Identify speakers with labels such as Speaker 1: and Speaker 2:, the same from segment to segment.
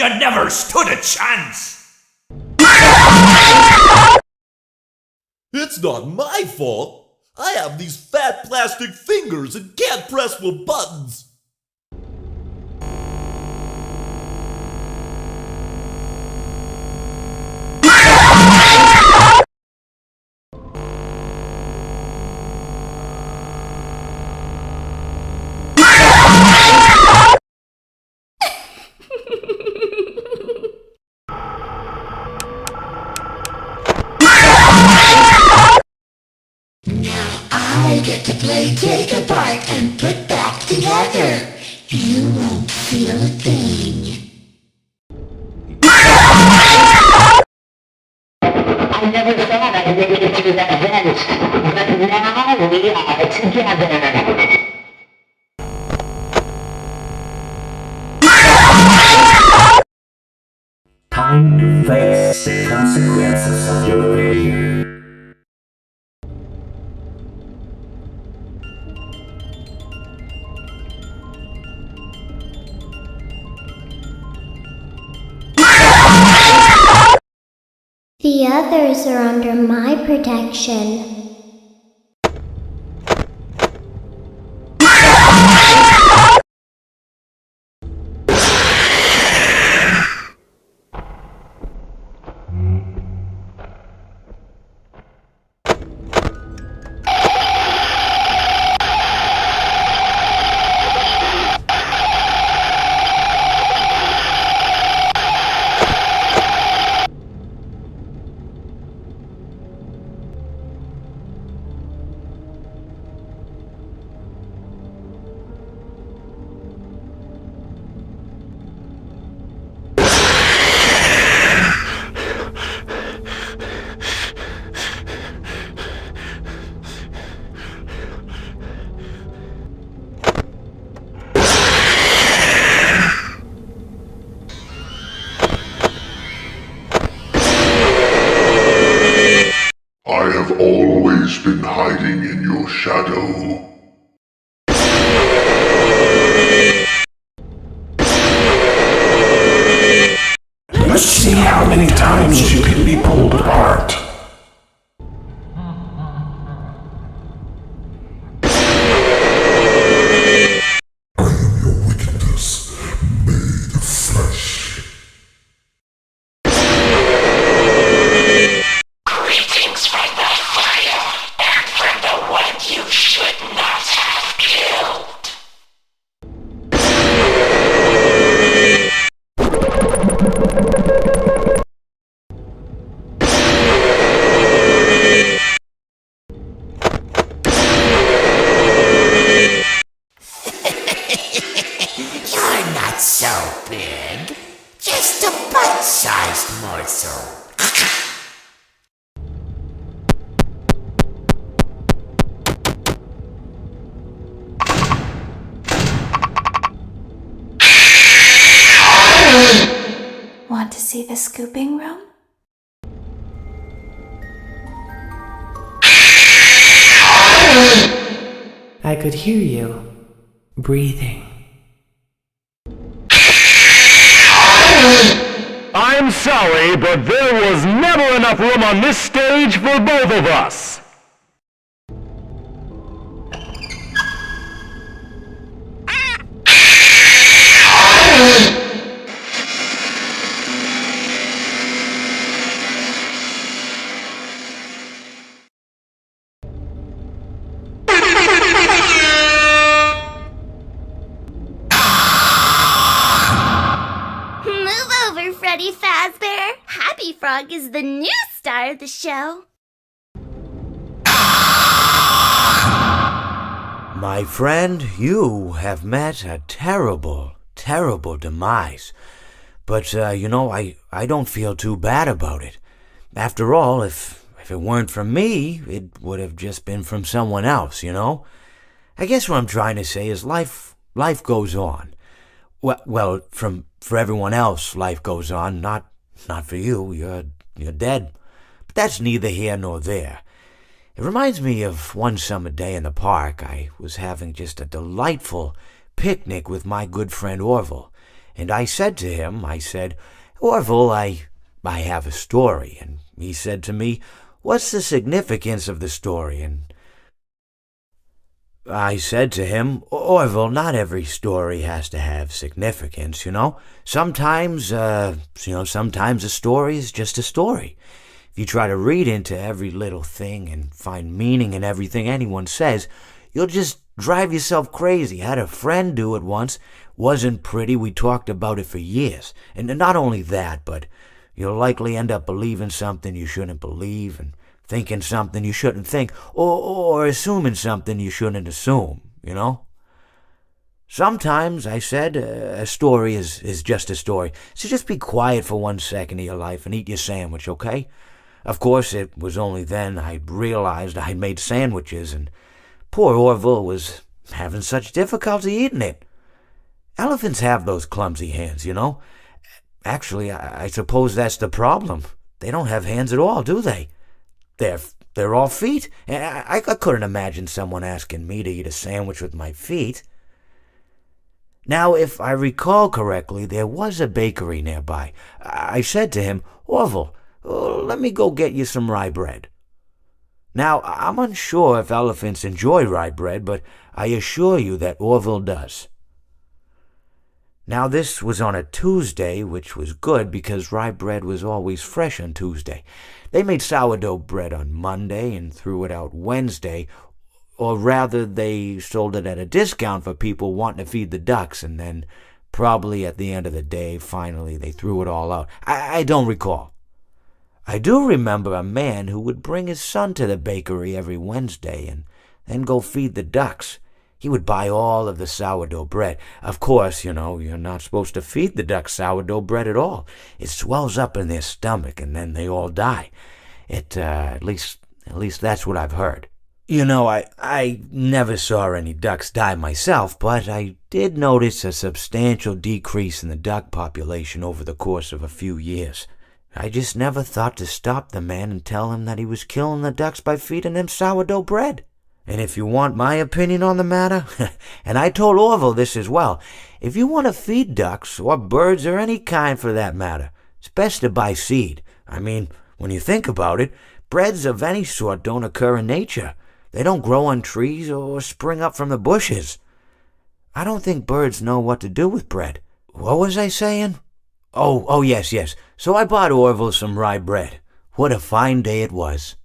Speaker 1: You never stood a chance!
Speaker 2: It's not my fault. I have these fat plastic fingers and can't press with buttons.
Speaker 3: I get to play take apart and put back together. You won't feel a thing. I never thought I'd make it through that vent, but now we are together.
Speaker 4: Time to face the consequences of your failure.
Speaker 5: The others are under my protection.
Speaker 6: I have always been hiding in your shadow.
Speaker 4: Let's see how many times you can be pulled apart.
Speaker 6: I am your wickedness, made of flesh.
Speaker 3: Greetings from the fire and from the one you should not have killed. You're not so big. Just a bite-sized morsel.
Speaker 7: Want to see the scooping room?
Speaker 8: I could hear you breathing.
Speaker 9: I'm sorry, but there was never enough room on this stage for both of us.
Speaker 5: Move over, Freddy Fazbear. Happy Frog is the new star of the show.
Speaker 10: My friend, you have met a terrible, terrible demise. But, I don't feel too bad about it. After all, if it weren't from me, it would have just been from someone else, you know? I guess what I'm trying to say is life goes on. Well, for everyone else, life goes on, not for you. You're dead. But that's neither here nor there. It reminds me of one summer day in the park. I was having just a delightful picnic with my good friend Orville, And I said to him, I said, Orville, I have a story. And he said to me, what's the significance of the story? And I said to him, Orville, not every story has to have significance, you know? Sometimes a story is just a story. If you try to read into every little thing and find meaning in everything anyone says, you'll just drive yourself crazy. I had a friend do it once. Wasn't pretty. We talked about it for years. And not only that, but you'll likely end up believing something you shouldn't believe and thinking something you shouldn't think, or assuming something you shouldn't assume, you know? Sometimes, I said, a story is just a story. So just be quiet for 1 second of your life and eat your sandwich, okay? Of course, it was only then I realized I'd made sandwiches, and poor Orville was having such difficulty eating it. Elephants have those clumsy hands, you know? Actually, I suppose that's the problem. They don't have hands at all, do they? They're all feet. I couldn't imagine someone asking me to eat a sandwich with my feet. Now, if I recall correctly, there was a bakery nearby. I said to him, Orville, let me go get you some rye bread. Now, I'm unsure if elephants enjoy rye bread, but I assure you that Orville does. Now, this was on a Tuesday, which was good because rye bread was always fresh on Tuesday. They made sourdough bread on Monday and threw it out Wednesday, or rather they sold it at a discount for people wanting to feed the ducks, and then probably at the end of the day, finally, they threw it all out. I don't recall. I do remember a man who would bring his son to the bakery every Wednesday and then go feed the ducks. He would buy all of the sourdough bread. Of course, you know, you're not supposed to feed the ducks sourdough bread at all. It swells up in their stomach and then they all die. At least that's what I've heard. You know, I never saw any ducks die myself, but I did notice a substantial decrease in the duck population over the course of a few years. I just never thought to stop the man and tell him that he was killing the ducks by feeding them sourdough bread. And if you want my opinion on the matter, and I told Orville this as well, if you want to feed ducks, or birds, or any kind for that matter, it's best to buy seed. I mean, when you think about it, breads of any sort don't occur in nature. They don't grow on trees or spring up from the bushes. I don't think birds know what to do with bread. What was I saying? Oh, yes. So I bought Orville some rye bread. What a fine day it was.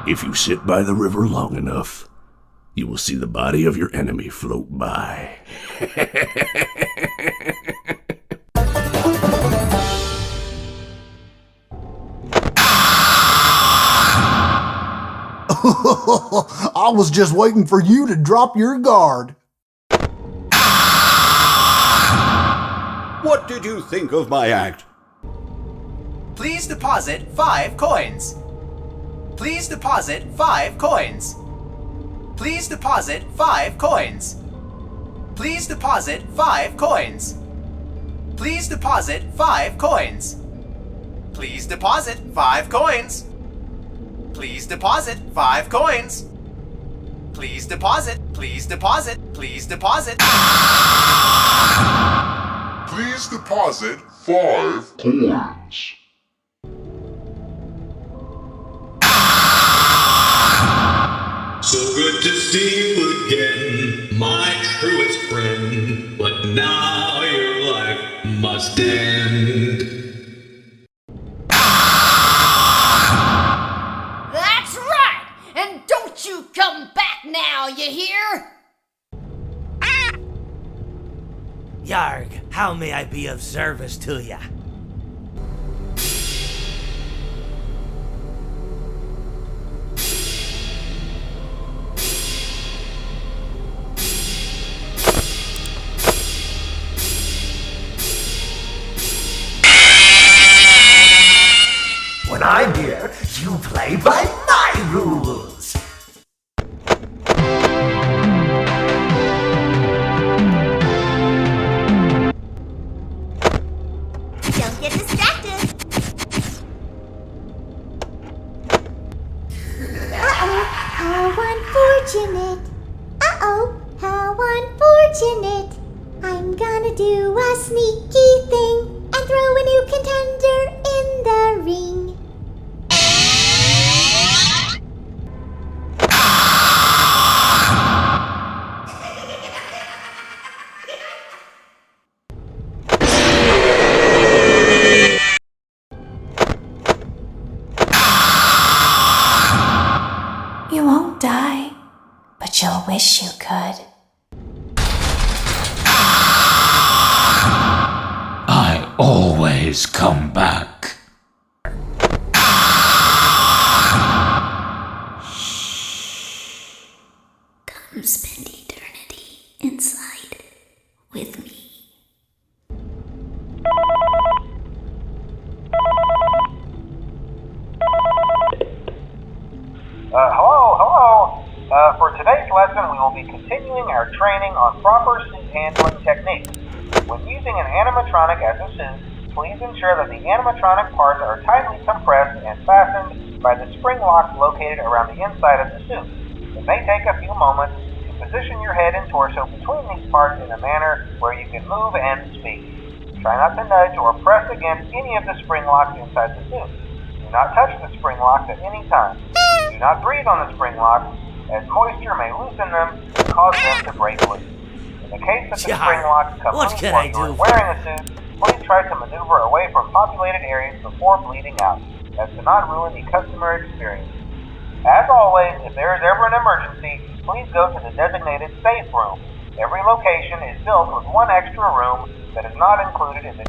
Speaker 4: If you sit by the river long enough, you will see the body of your enemy float by.
Speaker 11: I was just waiting for you to drop your guard.
Speaker 12: What did you think of my act?
Speaker 13: Please deposit 5 coins. Please deposit 5 coins. Please deposit 5 coins. Please deposit 5 coins. Please deposit 5 coins. Please deposit 5 coins. Please deposit 5 coins. Please deposit. Please deposit. Please deposit.
Speaker 6: Please deposit 5 coins.
Speaker 14: So good to see you again, my truest friend. But now your life must end.
Speaker 15: That's right! And don't you come back now, you hear?
Speaker 10: Yarg, how may I be of service to ya?
Speaker 1: When I'm here, you play by my rules.
Speaker 5: Don't get distracted.
Speaker 3: Uh-oh, how unfortunate. I'm gonna do a sneaky thing and throw a new contender in the ring.
Speaker 7: You won't die, but you'll wish you could.
Speaker 1: I always come back.
Speaker 5: Come spend eternity inside with me.
Speaker 16: Hello. For today's lesson, we will be continuing our training on proper suit handling techniques. When using an animatronic as a suit, please ensure that the animatronic parts are tightly compressed and fastened by the spring locks located around the inside of the suit. It may take a few moments to position your head and torso between these parts in a manner where you can move and speak. Try not to nudge or press against any of the spring locks inside the suit. Do not touch the spring locks at any time. Do not breathe on the spring locks, as moisture may loosen them and cause them to break loose. In the case that the spring locks come loose while you are wearing a suit, please try to maneuver away from populated areas before bleeding out, as to not ruin the customer experience. As always, if there is ever an emergency, please go to the designated safe room. Every location is built with one extra room that is not included in the